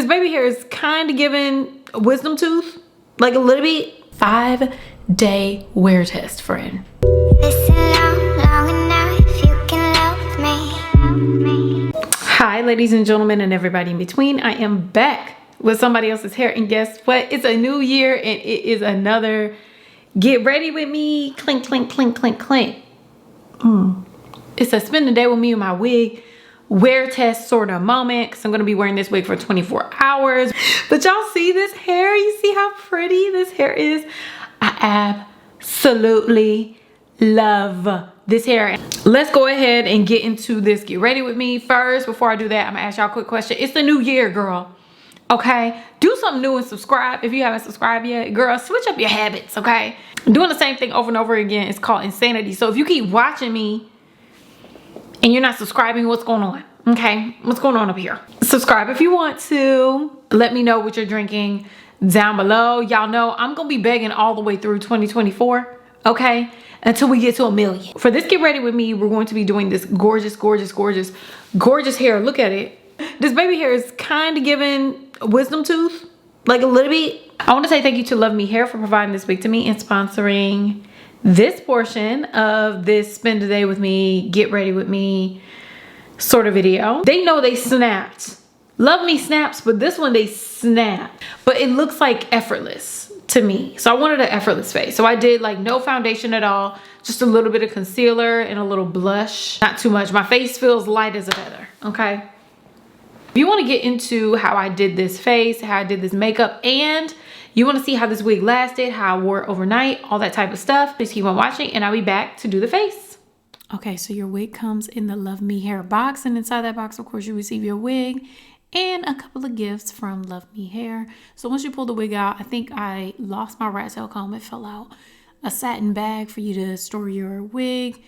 This baby hair is kind of giving a wisdom tooth, like a little bit. 5-day wear test, friend. Listen long enough, you can love me. Hi, ladies and gentlemen, and everybody in between. I am back with somebody else's hair, and guess what? It's a new year, and it is another get ready with me, clink, clink, clink, clink, clink. It's a spend the day with me and my wig wear test sort of moment, because I'm going to be wearing this wig for 24 hours. But y'all see this hair? You see how pretty this hair is? I absolutely love this hair. Let's go ahead and get into this get ready with me. First, before I do that, I'm gonna ask y'all a quick question. It's the new year, girl. Okay, do something new and subscribe if you haven't subscribed yet. Girl, switch up your habits. Okay, doing the same thing over and over again is called insanity. So if you keep watching me and you're not subscribing, what's going on? Okay, what's going on up here? Subscribe if you want to. Let me know what you're drinking down below. Y'all know I'm gonna be begging all the way through 2024, okay, until we get to 1 million. For this get ready with me, we're going to be doing this gorgeous, gorgeous, gorgeous, gorgeous hair. Look at it. This baby hair is kind of giving a wisdom tooth, like a little bit. I want to say thank you to Luvme Hair for providing this wig to me and sponsoring this portion of this spend a day with me, get ready with me sort of video. They know they snapped. Luvme snaps, but this one they snap. But it looks like effortless to me. So I wanted an effortless face. So I did like no foundation at all, just a little bit of concealer and a little blush. Not too much. My face feels light as a feather, okay? If you want to get into how I did this face, how I did this makeup, and you want to see how this wig lasted, how I wore it overnight, all that type of stuff, please keep on watching and I'll be back to do the face. Okay, so your wig comes in the Luvme Hair box, and inside that box, of course, you receive your wig and a couple of gifts from Luvme Hair. So once you pull the wig out, I think I lost my rat tail comb. It fell out. A satin bag for you to store your wig,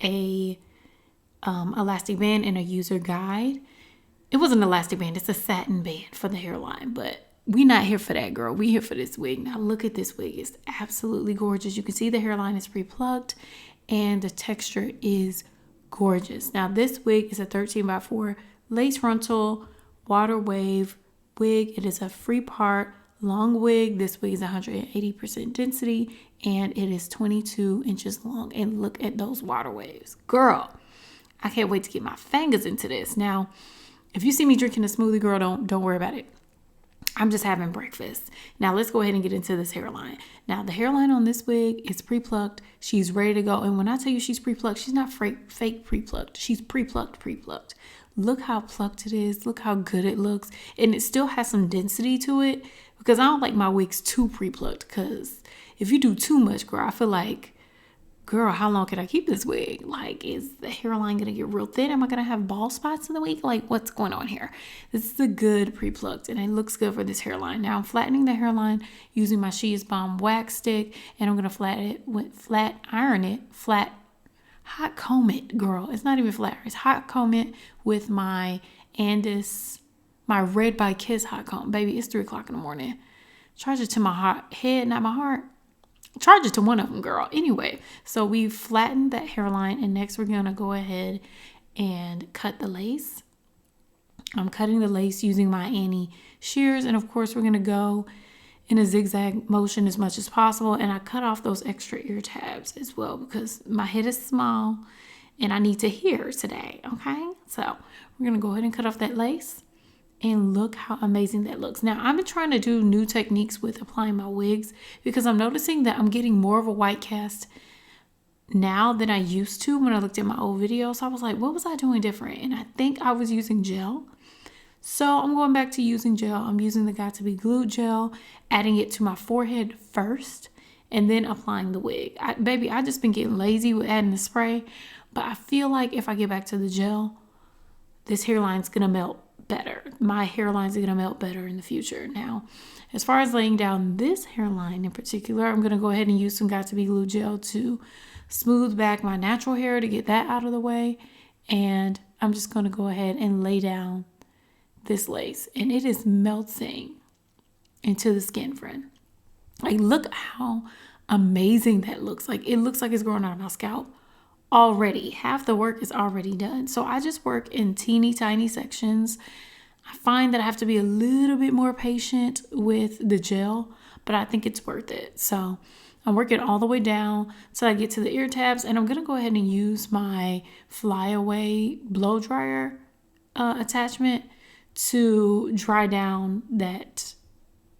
a elastic band, and a user guide. It wasn't an elastic band. It's a satin band for the hairline, but we not here for that, girl. We here for this wig. Now look at this wig. It's absolutely gorgeous. You can see the hairline is pre-plucked and the texture is gorgeous. Now this wig is a 13x4 lace frontal water wave wig. It is a free part long wig. This wig is 180% density and it is 22 inches long. And look at those water waves. Girl, I can't wait to get my fingers into this. Now, if you see me drinking a smoothie, girl, don't worry about it. I'm just having breakfast. Now let's go ahead and get into this hairline. Now the hairline on this wig is pre-plucked. She's ready to go. And when I tell you she's pre-plucked, she's not fake pre-plucked. She's pre-plucked. Look how plucked it is. Look how good it looks. And it still has some density to it, because I don't like my wigs too pre-plucked, because if you do too much, girl, I feel like, girl, how long can I keep this wig? Like, is the hairline gonna get real thin? Am I gonna have bald spots in the wig? Like, what's going on here? This is a good pre-plucked, and it looks good for this hairline. Now I'm flattening the hairline using my She's Bomb wax stick, and I'm gonna flat hot comb it, girl. It's not even flat. It's hot comb it with my my Red by Kiss hot comb. Baby, it's 3 o'clock in the morning. Charge it to my head, not my heart. Charge it to one of them, girl. Anyway, so we've flattened that hairline, and next we're gonna go ahead and cut the lace. I'm cutting the lace using my Annie shears, and of course we're gonna go in a zigzag motion as much as possible. And I cut off those extra ear tabs as well, because my head is small and I need to hear today. Okay, so we're gonna go ahead and cut off that lace. And look how amazing that looks. Now, I've been trying to do new techniques with applying my wigs, because I'm noticing that I'm getting more of a white cast now than I used to when I looked at my old videos. So I was like, what was I doing different? And I think I was using gel. So I'm going back to using gel. I'm using the Got To Be Glued gel, adding it to my forehead first, and then applying the wig. Baby, I just been getting lazy with adding the spray. But I feel like if I get back to the gel, this hairline's going to melt better. My hairline's gonna melt better in the future. Now, as far as laying down this hairline in particular, I'm gonna go ahead and use some Got To Be Glue gel to smooth back my natural hair, to get that out of the way. And I'm just gonna go ahead and lay down this lace, and it is melting into the skin, friend. Like, look how amazing that looks. Like, it looks like it's growing out of my scalp already. Half the work is already done. So I just work in teeny tiny sections. I find that I have to be a little bit more patient with the gel, but I think it's worth it. So I'm working all the way down till I get to the ear tabs, and I'm going to go ahead and use my Flyaway blow dryer attachment to dry down that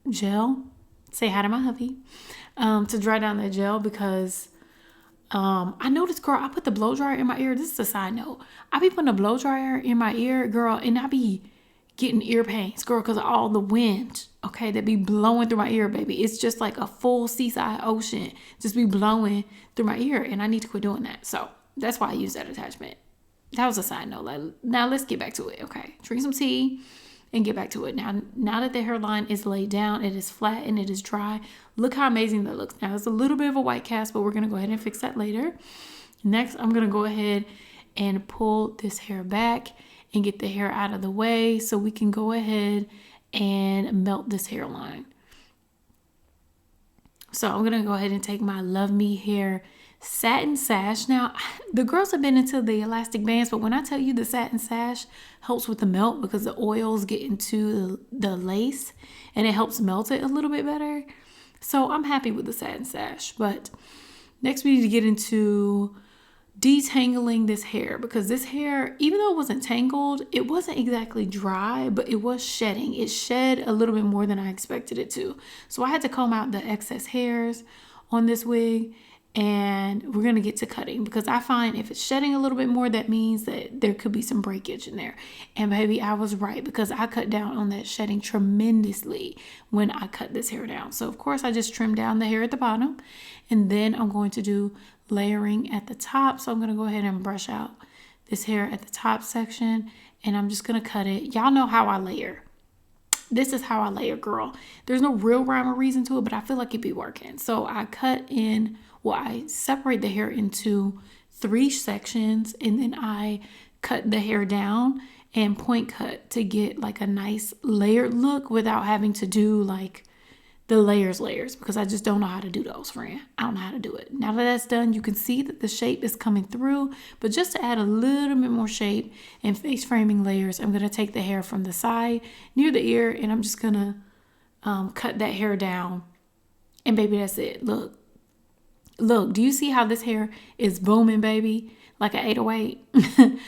gel. Say hi to my hubby. To dry down that gel because I noticed, girl, I put the blow dryer in my ear. This is a side note. I be putting a blow dryer in my ear, girl, and I be getting ear pains, girl, because of all the wind, okay, that be blowing through my ear, baby. It's just like a full seaside ocean just be blowing through my ear, and I need to quit doing that. So that's why I use that attachment. That was a side note. Like, now let's get back to it, okay? Drink some tea and get back to it. Now that the hairline is laid down, it is flat and it is dry. Look how amazing that looks. Now, it's a little bit of a white cast, but we're going to go ahead and fix that later. Next, I'm going to go ahead and pull this hair back and get the hair out of the way so we can go ahead and melt this hairline. So I'm going to go ahead and take my Luvme hair satin sash. Now, the girls have been into the elastic bands, but when I tell you the satin sash helps with the melt because the oils get into the lace and it helps melt it a little bit better. So I'm happy with the satin sash. But next we need to get into detangling this hair because this hair, even though it wasn't tangled, it wasn't exactly dry, but it was shedding. It shed a little bit more than I expected it to. So I had to comb out the excess hairs on this wig, and we're going to get to cutting because I find if it's shedding a little bit more, that means that there could be some breakage in there. And baby, I was right because I cut down on that shedding tremendously when I cut this hair down. So of course I just trimmed down the hair at the bottom, and then I'm going to do layering at the top. So I'm going to go ahead and brush out this hair at the top section, and I'm just going to cut it. Y'all know how I layer. This is how I layer, girl. There's no real rhyme or reason to it, but I feel like it'd be working. So I I separate the hair into 3 sections, and then I cut the hair down and point cut to get like a nice layered look without having to do like the layers because I just don't know how to do those, friend. I don't know how to do it. Now that that's done, you can see that the shape is coming through, but just to add a little bit more shape and face framing layers, I'm going to take the hair from the side near the ear, and I'm just going to cut that hair down, and baby, that's it. Look, do you see how this hair is booming, baby? Like an 808.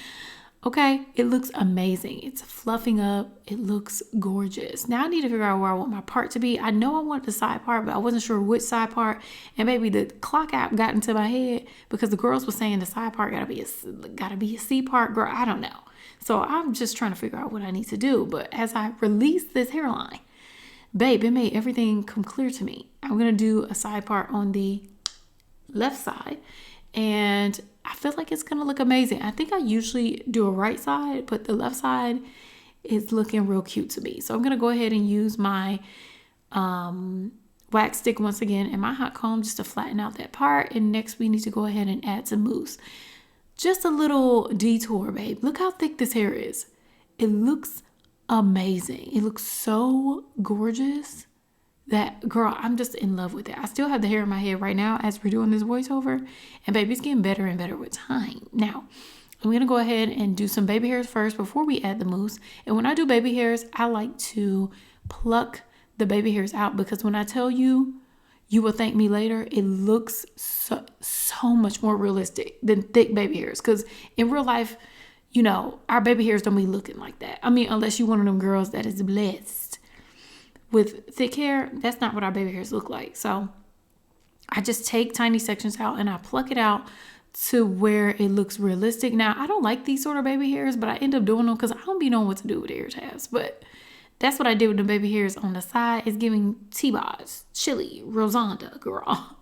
Okay, it looks amazing. It's fluffing up. It looks gorgeous. Now I need to figure out where I want my part to be. I know I want the side part, but I wasn't sure which side part. And baby, the clock app got into my head because the girls were saying the side part gotta be a C part. Girl, I don't know. So I'm just trying to figure out what I need to do. But as I release this hairline, babe, it made everything come clear to me. I'm gonna do a side part on the left side, and I feel like it's gonna look amazing. I think I usually do a right side, but the left side is looking real cute to me. So I'm gonna go ahead and use my wax stick once again and my hot comb just to flatten out that part. And next we need to go ahead and add some mousse. Just a little detour, babe. Look how thick this hair is. It looks amazing. It looks so gorgeous. That, girl, I'm just in love with it. I still have the hair in my head right now as we're doing this voiceover, and baby, it's getting better and better with time. Now, I'm going to go ahead and do some baby hairs first before we add the mousse. And when I do baby hairs, I like to pluck the baby hairs out because when I tell you, you will thank me later, it looks so much more realistic than thick baby hairs. Because in real life, you know, our baby hairs don't be looking like that. I mean, unless you're one of them girls that is blessed with thick hair, that's not what our baby hairs look like. So I just take tiny sections out and I pluck it out to where it looks realistic. Now, I don't like these sort of baby hairs, but I end up doing them because I don't be knowing what to do with the ear tabs. But that's what I did with the baby hairs on the side. It's giving T-Boz, Chili, Rosanda, girl.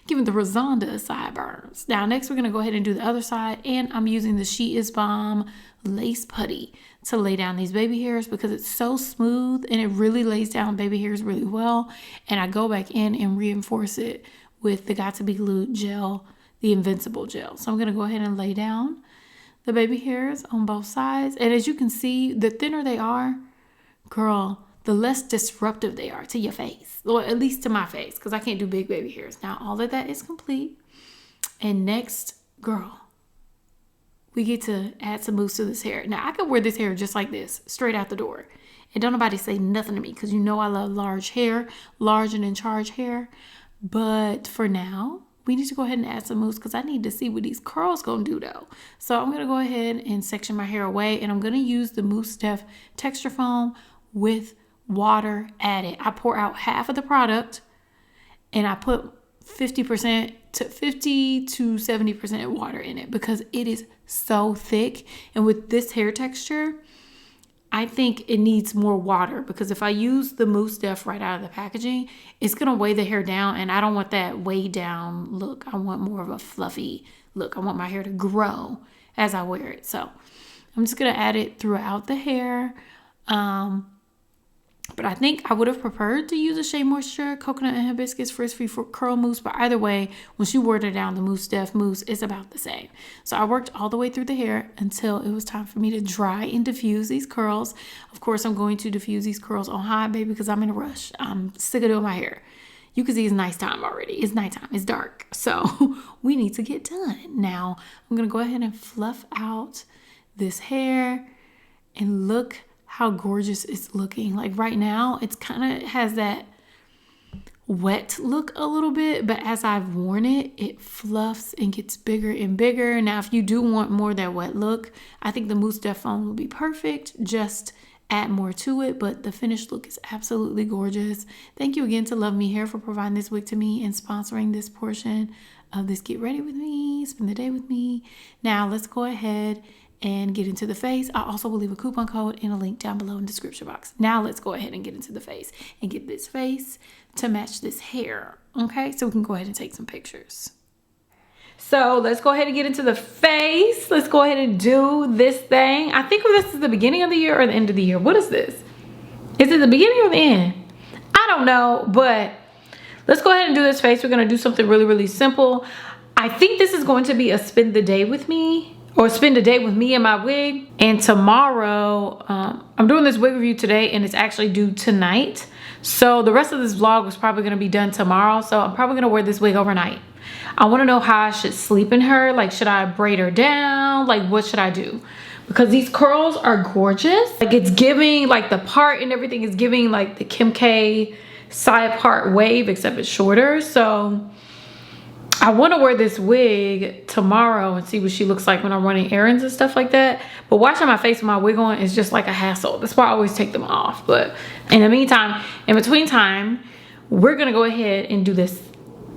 Giving the Rosanda sideburns. Now, next we're going to go ahead and do the other side. And I'm using the She Is Bomb Lace Putty to lay down these baby hairs because it's so smooth and it really lays down baby hairs really well. And I go back in and reinforce it with the Got To Be Glued gel, the Invincible gel. So I'm going to go ahead and lay down the baby hairs on both sides. And as you can see, the thinner they are, girl, the less disruptive they are to your face, or at least to my face, because I can't do big baby hairs. Now, all of that is complete. And next, girl, we get to add some mousse to this hair. Now, I could wear this hair just like this, straight out the door. And don't nobody say nothing to me because you know I love large hair, large and in charge hair. But for now, we need to go ahead and add some mousse because I need to see what these curls gonna do though. So I'm gonna go ahead and section my hair away, and I'm gonna use the Mousse Def Texture Foam with water added. I pour out half of the product and I put 50 to 70% water in it because it is so thick. And with this hair texture, I think it needs more water because if I use the Mousse Def right out of the packaging, it's going to weigh the hair down, and I don't want that weighed down look. I want more of a fluffy look. I want my hair to grow as I wear it. So I'm just going to add it throughout the hair. But I think I would have preferred to use a Shea Moisture Coconut and Hibiscus Frizz-Free Curl Mousse. But either way, once you water down the Mousse Def mousse, it's about the same. So I worked all the way through the hair until it was time for me to dry and diffuse these curls. Of course, I'm going to diffuse these curls on high, baby, because I'm in a rush. I'm sick of doing my hair. You can see it's nighttime already. It's nighttime. It's dark. So we need to get done. Now, I'm going to go ahead and fluff out this hair and look how gorgeous it's looking. Like right now, it's kind of has that wet look a little bit, but as I've worn it, it fluffs and gets bigger and bigger. Now, if you do want more of that wet look, I think the Mousse Def Foam will be perfect. Just add more to it, but the finished look is absolutely gorgeous. Thank you again to Luvme Hair for providing this wig to me and sponsoring this portion of this Get Ready With Me, Spend the Day With Me. Now, let's go ahead and get into the face. I also will leave a coupon code and a link down below in the description box. Now let's go ahead and get into the face and get this face to match this hair. Okay, so we can go ahead and take some pictures. So let's go ahead and get into the face. Let's go ahead and do this thing. I think this is the beginning of the year or the end of the year. What is this? Is it the beginning or the end? I don't know, but let's go ahead and do this face. We're gonna do something really, really simple. I think this is going to be a spend the day with me, or spend a day with me and my wig. And tomorrow, I'm doing this wig review today and it's actually due tonight. So the rest of this vlog was probably gonna be done tomorrow. So I'm probably gonna wear this wig overnight. I wanna know how I should sleep in her. Like, should I braid her down? Like, what should I do? Because these curls are gorgeous. Like, it's giving, like the part and everything is giving like the Kim K side part wave, except it's shorter. So I want to wear this wig tomorrow and see what she looks like when I'm running errands and stuff like that. But washing my face with my wig on is just like a hassle. That's why I always take them off. But in the meantime, in between time, we're going to go ahead and do this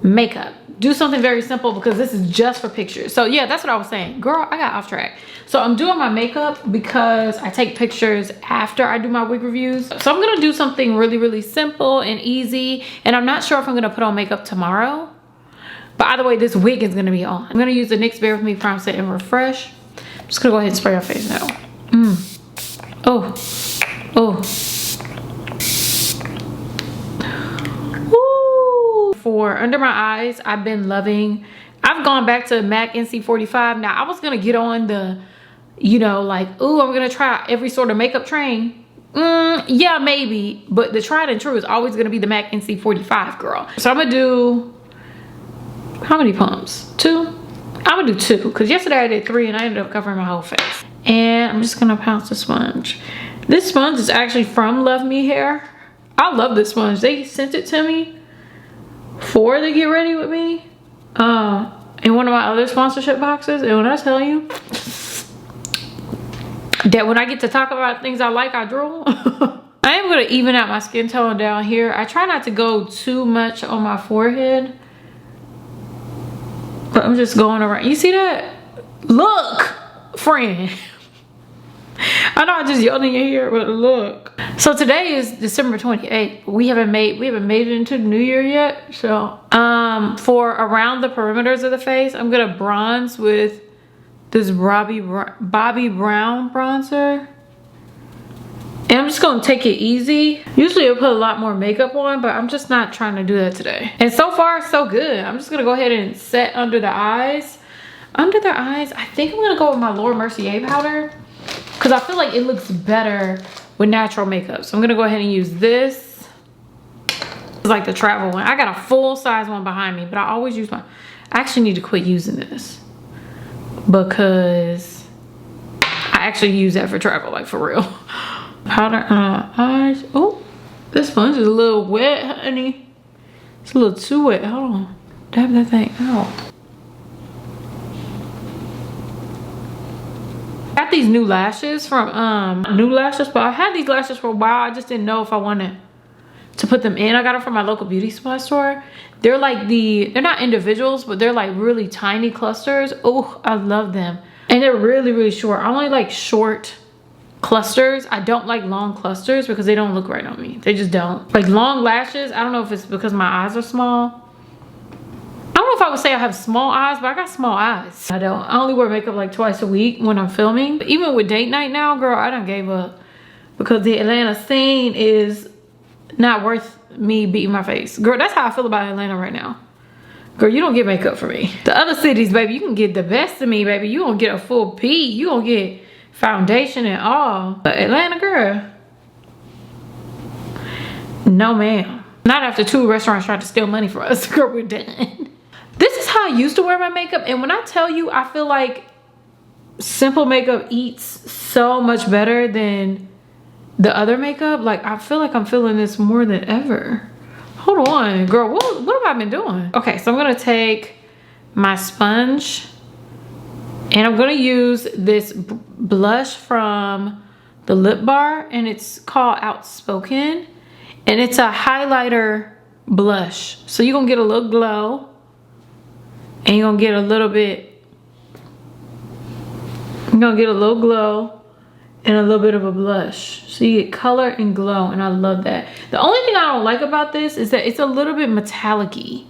makeup. Do something very simple because this is just for pictures. So yeah, that's what I was saying. Girl, I got off track. So I'm doing my makeup because I take pictures after I do my wig reviews. So I'm going to do something really, really simple and easy. And I'm not sure if I'm going to put on makeup tomorrow. But either way, this wig is going to be on. I'm going to use the NYX Bare With Me Prime Set and Refresh. I'm just going to go ahead and spray your face now. Oh. Woo. For under my eyes, I've been loving, I've gone back to MAC NC45. Now, I was going to get on the, you know, like, ooh, I'm going to try every sort of makeup train. Yeah, maybe. But the tried and true is always going to be the MAC NC45, girl. So I'm going to do, how many pumps? 2? I'm gonna do 2 because yesterday I did 3 and I ended up covering my whole face. And I'm just gonna pounce the sponge. This sponge is actually from Luvme Hair. I love this sponge. They sent it to me for the Get Ready With Me in one of my other sponsorship boxes. And when I tell you that when I get to talk about things I like, I drool. I am gonna even out my skin tone down here. I try not to go too much on my forehead. But I'm just going around. You see that? Look, friend. I know I just yelled in your ear, but look. So today is December 28th. We haven't made it into the new year yet. So for around the perimeters of the face, I'm gonna bronze with this Bobbi Brown bronzer. And I'm just gonna take it easy. Usually I'll put a lot more makeup on, but I'm just not trying to do that today. And so far, so good. I'm just gonna go ahead and set under the eyes. Under the eyes, I think I'm gonna go with my Laura Mercier powder because I feel like it looks better with natural makeup. So I'm gonna go ahead and use this. It's like the travel one. I got a full size one behind me, but I always use my, I actually need to quit using this because I actually use that for travel, like for real. Powder eyes. Oh, this sponge is a little wet, honey. It's a little too wet. Hold on. Dab that thing out. Got these new lashes from New Lashes, but I've had these lashes for a while. I just didn't know if I wanted to put them in. I got them from my local beauty supply store. They're like they're not individuals, but they're like really tiny clusters. Oh, I love them. And they're really, really short. I only like short clusters. I don't like long clusters because they don't look right on me. They just don't. Like long lashes, I don't know if it's because my eyes are small. I don't know if I would say I have small eyes, but I got small eyes. I only wear makeup like twice a week when I'm filming. But even with date night now, girl, I done gave up. Because the Atlanta scene is not worth me beating my face. Girl, that's how I feel about Atlanta right now. Girl, you don't get makeup for me. The other cities, baby, you can get the best of me, baby. You gonna get a full P. You gonna get foundation and all. But Atlanta, girl, no ma'am. Not after 2 restaurants tried to steal money from us. Girl, we're done. This is how I used to wear my makeup. And when I tell you, I feel like simple makeup eats so much better than the other makeup. Like, I feel like I'm feeling this more than ever. Hold on, girl, what have I been doing? Okay, so I'm gonna take my sponge and I'm gonna use this blush from the Lip Bar, and it's called Outspoken, and it's a highlighter blush. So you're gonna get a little glow and you're gonna get a little bit, you're gonna get a little glow and a little bit of a blush. So you get color and glow, and I love that. The only thing I don't like about this is that it's a little bit metallic-y,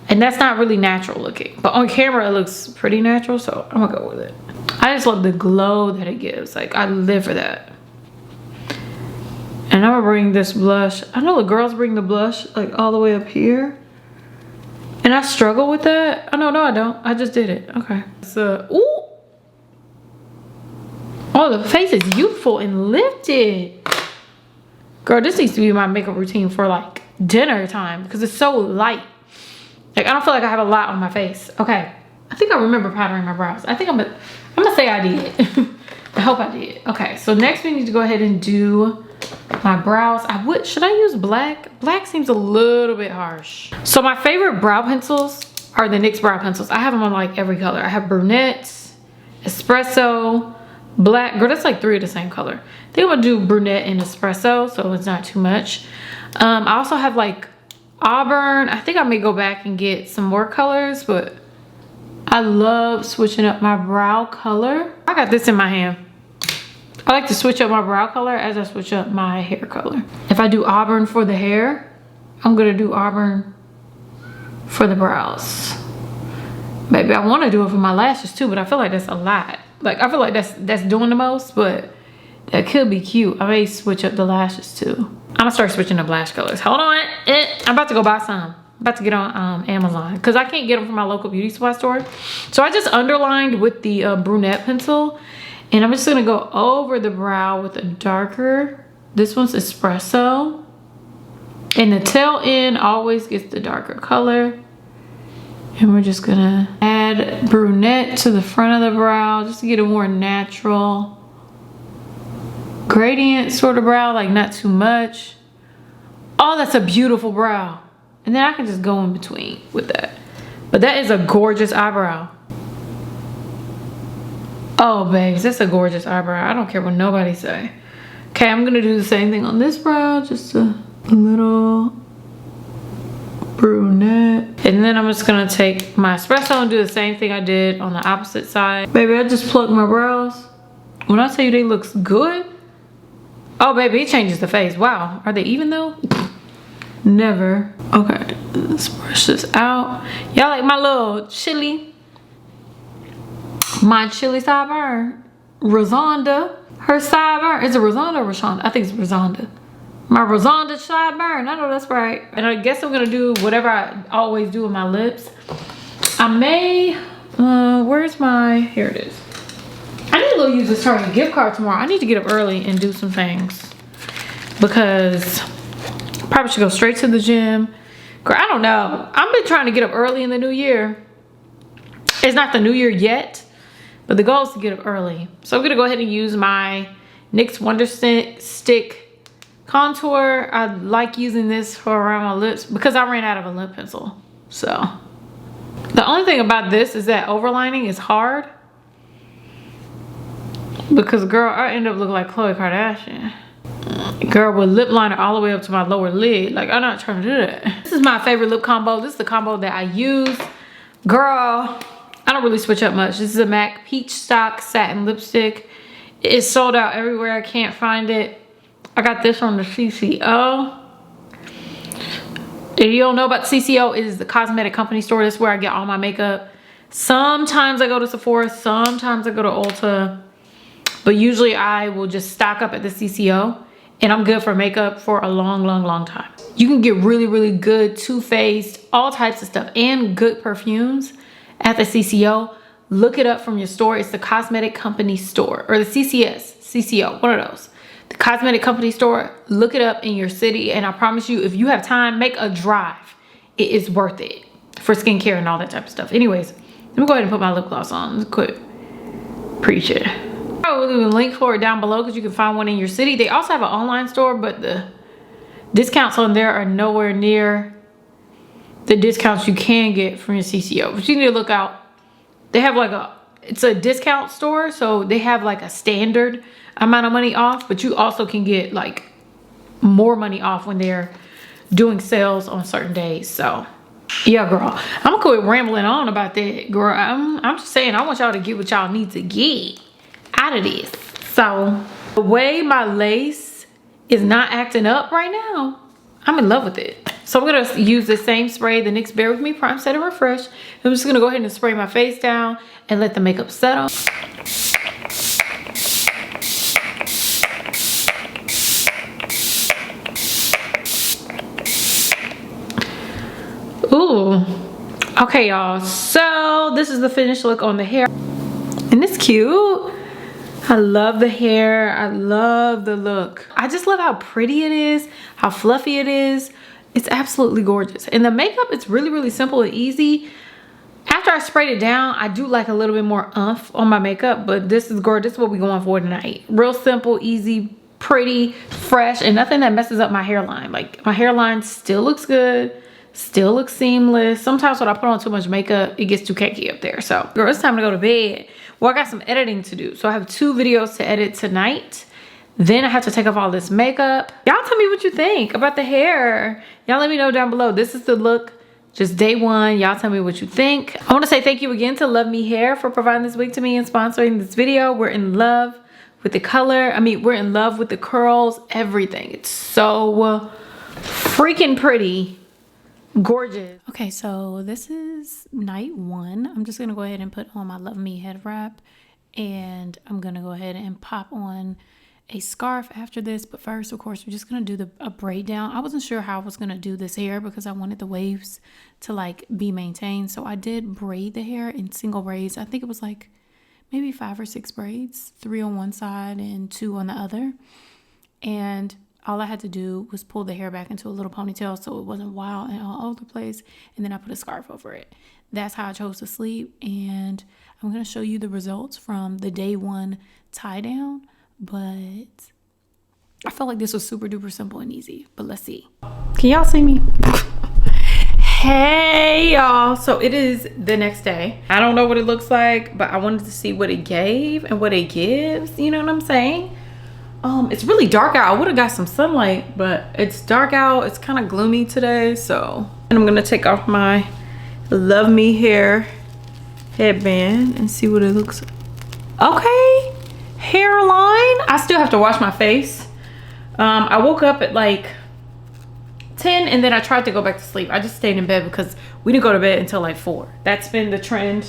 and that's not really natural looking. But on camera, it looks pretty natural, so I'm gonna go with it. I just love the glow that it gives. Like, I live for that. And I'm gonna bring this blush. I know the girls bring the blush like all the way up here, and I struggle with that. Oh, no, I don't. I just did it. Okay. So, ooh. Oh, the face is youthful and lifted. Girl, this needs to be my makeup routine for like dinner time because it's so light. Like, I don't feel like I have a lot on my face. Okay. I think I remember powdering my brows. I think I'm gonna say I did. I hope I did. Okay, so next we need to go ahead and do my brows. Should I use black? Black seems a little bit harsh. So my favorite brow pencils are the NYX brow pencils. I have them on like every color. I have brunette, espresso, black. Girl, that's like 3 of the same color. I think I'm gonna do brunette and espresso so it's not too much. I also have like auburn. I think I may go back and get some more colors, but I love switching up my brow color. I got this in my hand. I like to switch up my brow color as I switch up my hair color. If I do auburn for the hair, I'm gonna do auburn for the brows. Maybe I wanna do it for my lashes too, but I feel like that's a lot. Like, I feel like that's doing the most, but that could be cute. I may switch up the lashes too. I'm gonna start switching up lash colors. Hold on, I'm about to go buy some. I'm about to get on Amazon because I can't get them from my local beauty supply store. So I just underlined with the brunette pencil, and I'm just gonna go over the brow with a darker. This one's espresso, and the tail end always gets the darker color. And we're just gonna add brunette to the front of the brow just to get a more natural gradient sort of brow, like not too much. Oh, that's a beautiful brow. And then I can just go in between with that. But that is a gorgeous eyebrow. Oh, babes, that's a gorgeous eyebrow. I don't care what nobody say. Okay, I'm gonna do the same thing on this brow, just a little brunette. And then I'm just gonna take my espresso and do the same thing I did on the opposite side. Baby, I just plucked my brows. When I tell you they looks good, oh baby, it changes the face. Wow, are they even though? Never. Okay, let's brush this out. Y'all like my little chili? My chili sideburn. Rosonda. Her sideburn. Is it Rosonda or Rashonda? I think it's Rosonda. My Rosonda sideburn. I know that's right. And I guess I'm gonna do whatever I always do with my lips. I may, where's my, here it is. I need to go use this Target gift card tomorrow. I need to get up early and do some things because I probably should go straight to the gym. Girl, I don't know. I've been trying to get up early in the new year. It's not the new year yet, but the goal is to get up early. So I'm gonna go ahead and use my NYX Wonder Stick contour. I like using this for around my lips because I ran out of a lip pencil. So the only thing about this is that overlining is hard because girl, I end up looking like Khloe Kardashian. Girl, with lip liner all the way up to my lower lid. Like, I'm not trying to do that. This is my favorite lip combo. This is the combo that I use. Girl, I don't really switch up much. This is a MAC Peachstock Satin Lipstick. It's sold out everywhere. I can't find it. I got this from the CCO. If you don't know about the CCO, it is the cosmetic company store. That's where I get all my makeup. Sometimes I go to Sephora. Sometimes I go to Ulta. But usually I will just stock up at the CCO. And I'm good for makeup for a long, long, long time. You can get really, really good Too Faced, all types of stuff, and good perfumes at the CCO. Look it up from your store. It's the cosmetic company store, or the CCO, one of those. The cosmetic company store, look it up in your city. And I promise you, if you have time, make a drive. It is worth it for skincare and all that type of stuff. Anyways, let me go ahead and put my lip gloss on. Let's quit. Preach it. I will leave a link for it down below because you can find one in your city. They also have an online store, but the discounts on there are nowhere near the discounts you can get from your CCO. But you need to look out. They have like it's a discount store, so they have like a standard amount of money off, but you also can get like more money off when they're doing sales on certain days. So yeah, girl, I'm gonna quit rambling on about that, girl. I'm just saying, I want y'all to get what y'all need to get out of this. So the way my lace is not acting up right now, I'm in love with it. So I'm gonna use the same spray, the NYX Bear With Me Prime Set and Refresh. I'm just gonna go ahead and spray my face down and let the makeup settle. Ooh, okay y'all, so this is the finished look on the hair, and it's cute. I love the hair. I love the look. I just love how pretty it is, how fluffy it is. It's absolutely gorgeous. And the makeup, it's really, really simple and easy. After I sprayed it down, I do like a little bit more oomph on my makeup, but this is gorgeous. This is what we're going for tonight. Real simple, easy, pretty, fresh, and nothing that messes up my hairline. Like, my hairline still looks good, still looks seamless. Sometimes when I put on too much makeup, it gets too cakey up there. So, girl, it's time to go to bed. Well, I got some editing to do. So I have 2 videos to edit tonight. Then I have to take off all this makeup. Y'all tell me what you think about the hair. Y'all let me know down below. This is the look, just day 1. Y'all tell me what you think. I want to say thank you again to Love Me Hair for providing this wig to me and sponsoring this video. We're in love with the color. I mean, we're in love with the curls, everything. It's so freaking pretty. Gorgeous. Okay, so this is night 1. I'm just gonna go ahead and put on my Love Me head wrap, and I'm gonna go ahead and pop on a scarf after this. But first, of course, we're just gonna do a braid down. I wasn't sure how I was gonna do this hair because I wanted the waves to like be maintained, so I did braid the hair in single braids. I think it was like maybe 5 or 6 braids, 3 on one side and 2 on the other. And all I had to do was pull the hair back into a little ponytail so it wasn't wild and all over the place. And then I put a scarf over it. That's how I chose to sleep. And I'm going to show you the results from the day 1 tie down. But I felt like this was super duper simple and easy. But let's see. Can y'all see me? Hey y'all. So it is the next day. I don't know what it looks like, but I wanted to see what it gave and what it gives. You know what I'm saying? It's really dark out. I would have got some sunlight, but it's dark out. It's kind of gloomy today, so. And I'm gonna take off my Love Me Hair headband and see what it looks like. Okay, hairline. I still have to wash my face. I woke up at like 10 and then I tried to go back to sleep. I just stayed in bed because we didn't go to bed until like 4. That's been the trend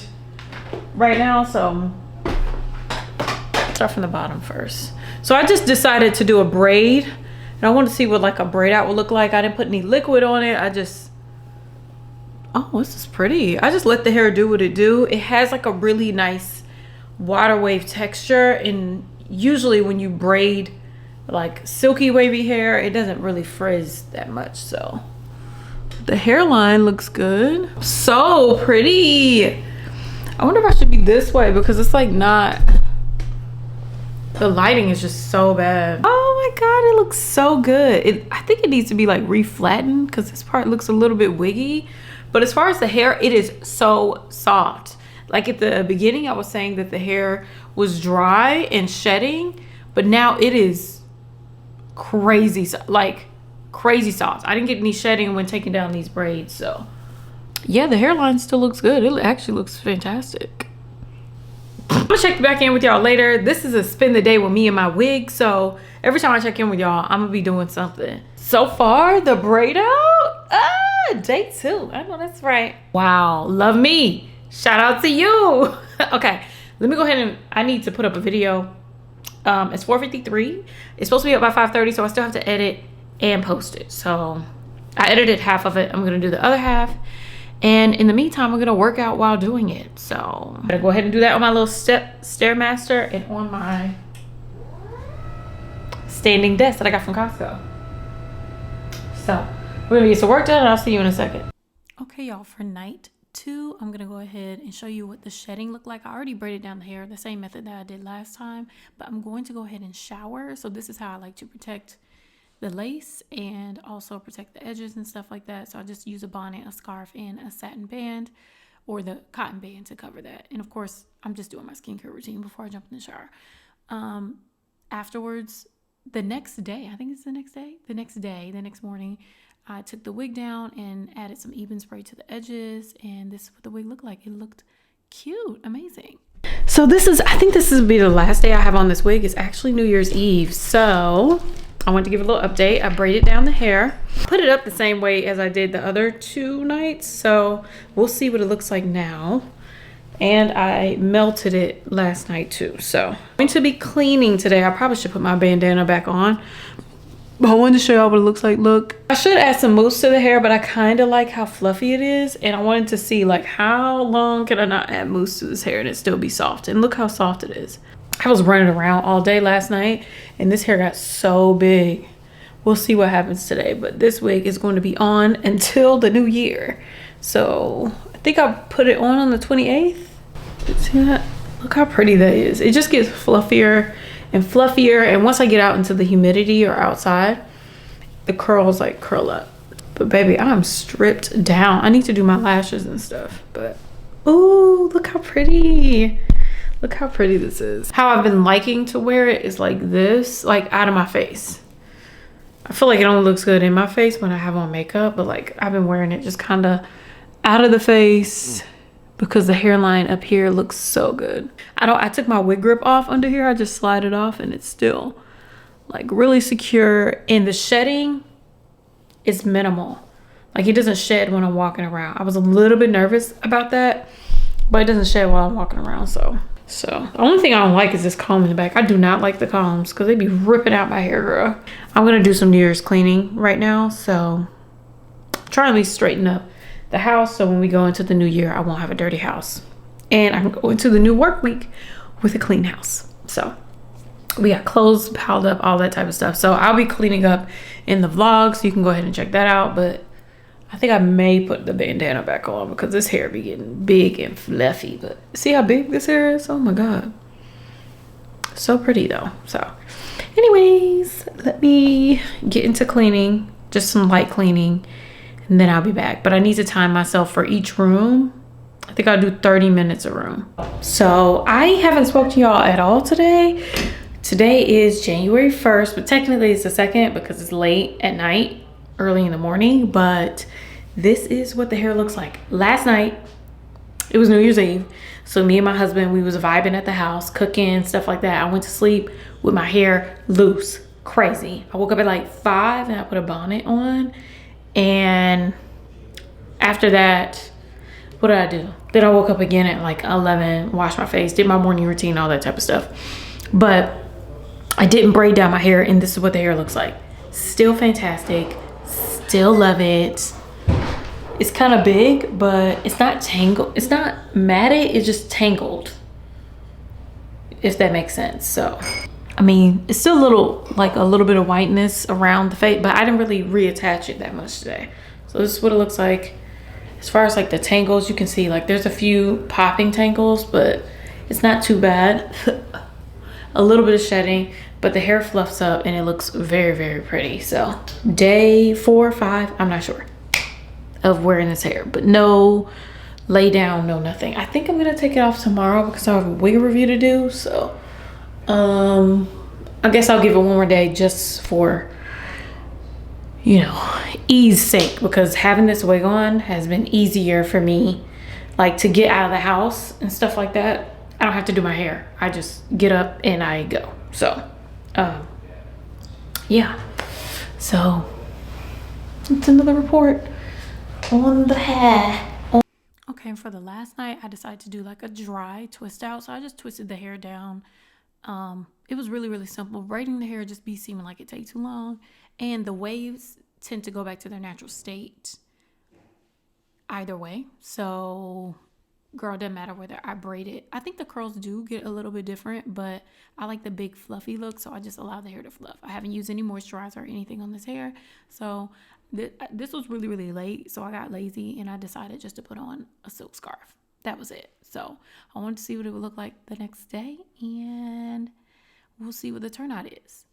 right now, so start from the bottom first. So I just decided to do a braid, and I wanted to see what like a braid out would look like. I didn't put any liquid on it. I just, oh, this is pretty. I just let the hair do what it do. It has like a really nice water wave texture, and usually when you braid like silky wavy hair, it doesn't really frizz that much. So the hairline looks good. So pretty. I wonder if I should be this way because it's like not, the lighting is just so bad. Oh my God, it looks so good. I think it needs to be like reflattened because this part looks a little bit wiggy. But as far as the hair, it is so soft. Like at the beginning, I was saying that the hair was dry and shedding, but now it is crazy, like crazy soft. I didn't get any shedding when taking down these braids, so yeah, the hairline still looks good. It actually looks fantastic. I'm gonna check back in with y'all later. This is a spend the day with me and my wig, so every time I check in with y'all, I'm gonna be doing something. So far, the braid out, day 2. I know that's right. Wow, love me. Shout out to you. Okay, let me go ahead and I need to put up a video. It's 4:53. It's supposed to be up by 5:30, so I still have to edit and post it. So I edited half of it. I'm gonna do the other half. And in the meantime, I'm gonna work out while doing it. So I'm gonna go ahead and do that on my little Stairmaster and on my standing desk that I got from Costco. So we're gonna get some work done and I'll see you in a second. Okay, y'all, for night 2, I'm gonna go ahead and show you what the shedding looked like. I already braided down the hair, the same method that I did last time, but I'm going to go ahead and shower. So this is how I like to protect the lace and also protect the edges and stuff like that. So I just use a bonnet, a scarf, and a satin band or the cotton band to cover that. And of course, I'm just doing my skincare routine before I jump in the shower. Afterwards, the next day, I think it's the next morning, I took the wig down and added some Eben spray to the edges, and this is what the wig looked like. It looked cute, amazing. So I think this will be the last day I have on this wig. It's actually New Year's Eve, so I want to give a little update. I braided down the hair, put it up the same way as I did the other 2 nights, so we'll see what it looks like now. And I melted it last night too. So I'm going to be cleaning today. I probably should put my bandana back on, but I wanted to show y'all what it looks like. Look, I should add some mousse to the hair, but I kind of like how fluffy it is, and I wanted to see like how long can I not add mousse to this hair and it still be soft. And look how soft it is. I was running around all day last night and this hair got so big. We'll see what happens today, but this wig is going to be on until the new year. So I think I put it on the 28th. See that? Look how pretty that is. It just gets fluffier and fluffier, and once I get out into the humidity or outside, the curls like curl up. But baby, I'm stripped down. I need to do my lashes and stuff, but oh, look how pretty. Look how pretty this is. How I've been liking to wear it is like this, like out of my face. I feel like it only looks good in my face when I have on makeup, but like I've been wearing it just kind of out of the face because the hairline up here looks so good. I took my wig grip off under here. I just slide it off and it's still like really secure, and the shedding is minimal. Like it doesn't shed when I'm walking around. I was a little bit nervous about that, but it doesn't shed while I'm walking around. So the only thing I don't like is this comb in the back. I do not like the combs because they be ripping out my hair, girl. I'm gonna do some New Year's cleaning right now, so try at least straighten up the house so when we go into the new year, I won't have a dirty house. And I'm going to the new work week with a clean house. So we got clothes piled up, all that type of stuff. So I'll be cleaning up in the vlog, so you can go ahead and check that out. But I think I may put the bandana back on because this hair be getting big and fluffy. But see how big this hair is? Oh my God. So pretty though. So anyways, let me get into cleaning, just some light cleaning, and then I'll be back. But I need to time myself for each room. I think I'll do 30 minutes a room. So I haven't spoke to y'all at all today. Today is January 1st, but technically it's the 2nd because it's late at night, early in the morning. But this is what the hair looks like. Last night, it was New Year's Eve. So me and my husband, we was vibing at the house, cooking, stuff like that. I went to sleep with my hair loose, crazy. I woke up at like 5 and I put a bonnet on. And after that, what did I do? Then I woke up again at like 11, washed my face, did my morning routine, all that type of stuff. But I didn't braid down my hair, and this is what the hair looks like. Still fantastic, still love it. It's kind of big, but it's not tangled. It's not matted, it's just tangled, if that makes sense. So I mean, it's still a little bit of whiteness around the face, but I didn't really reattach it that much today. So this is what it looks like As far as like the tangles, you can see like there's a few popping tangles, but it's not too bad. A little bit of shedding, but the hair fluffs up and it looks very, very pretty. So day 4 or 5, I'm not sure, of wearing this hair, but no lay down, no nothing. I think I'm gonna take it off tomorrow because I have a wig review to do. So I guess I'll give it one more day just for, you know, ease sake, because having this wig on has been easier for me, like to get out of the house and stuff like that. I don't have to do my hair. I just get up and I go. So yeah, so it's another report on the hair. Okay, and for the last night, I decided to do like a dry twist out. So I just twisted the hair down. It was really, really simple. Braiding the hair just be seeming like it takes too long. And the waves tend to go back to their natural state either way. So, girl, it doesn't matter whether I braid it. I think the curls do get a little bit different, but I like the big fluffy look. So I just allow the hair to fluff. I haven't used any moisturizer or anything on this hair. So this was really, really late. So I got lazy and I decided just to put on a silk scarf. That was it. So I wanted to see what it would look like the next day, and we'll see what the turnout is.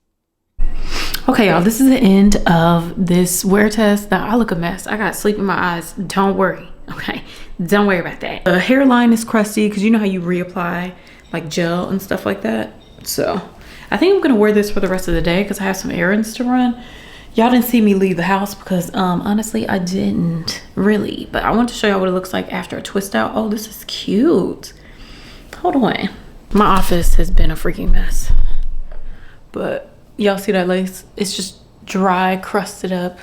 Okay, y'all, this is the end of this wear test. Now, I look a mess. I got sleep in my eyes. Don't worry, okay? Don't worry about that. The hairline is crusty because you know how you reapply like gel and stuff like that. So I think I'm gonna wear this for the rest of the day because I have some errands to run. Y'all didn't see me leave the house because honestly, I didn't really. But I want to show y'all what it looks like after a twist out. Oh, this is cute. Hold on. My office has been a freaking mess. But y'all see that lace? It's just dry, crusted up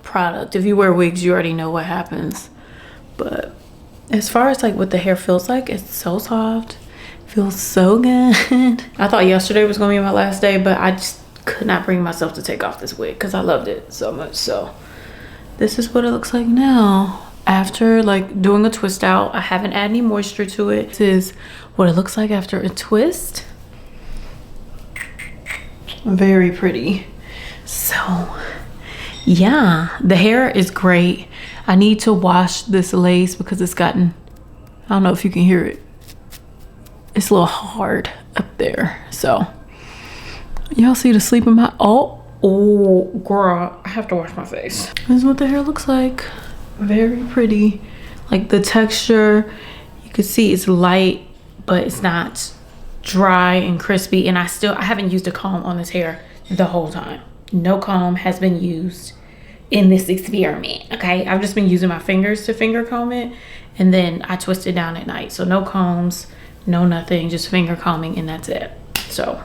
product. If you wear wigs, you already know what happens. But as far as like what the hair feels like, it's so soft. Feels so good. I thought yesterday was gonna be my last day, but I just could not bring myself to take off this wig because I loved it so much. So this is what it looks like now after like doing a twist out. I haven't added any moisture to it. This is what it looks like after a twist. Very pretty. So yeah, the hair is great. I need to wash this lace because it's gotten, I don't know if you can hear it, it's a little hard up there. So y'all see the sleep in my, oh girl, I have to wash my face. This is what the hair looks like. Very pretty. Like the texture, you can see it's light, but it's not dry and crispy. And I haven't used a comb on this hair the whole time. No comb has been used in this experiment, okay? I've just been using my fingers to finger comb it, and then I twist it down at night. So no combs, no nothing, just finger combing, and that's it. So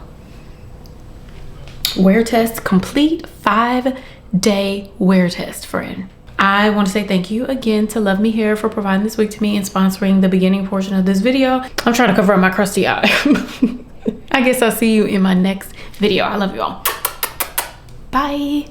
wear test complete. 5-day wear test, friend. I want to say thank you again to Luvme Hair for providing this wig to me and sponsoring the beginning portion of this video. I'm trying to cover up my crusty eye. I guess I'll see you in my next video. I love you all. Bye.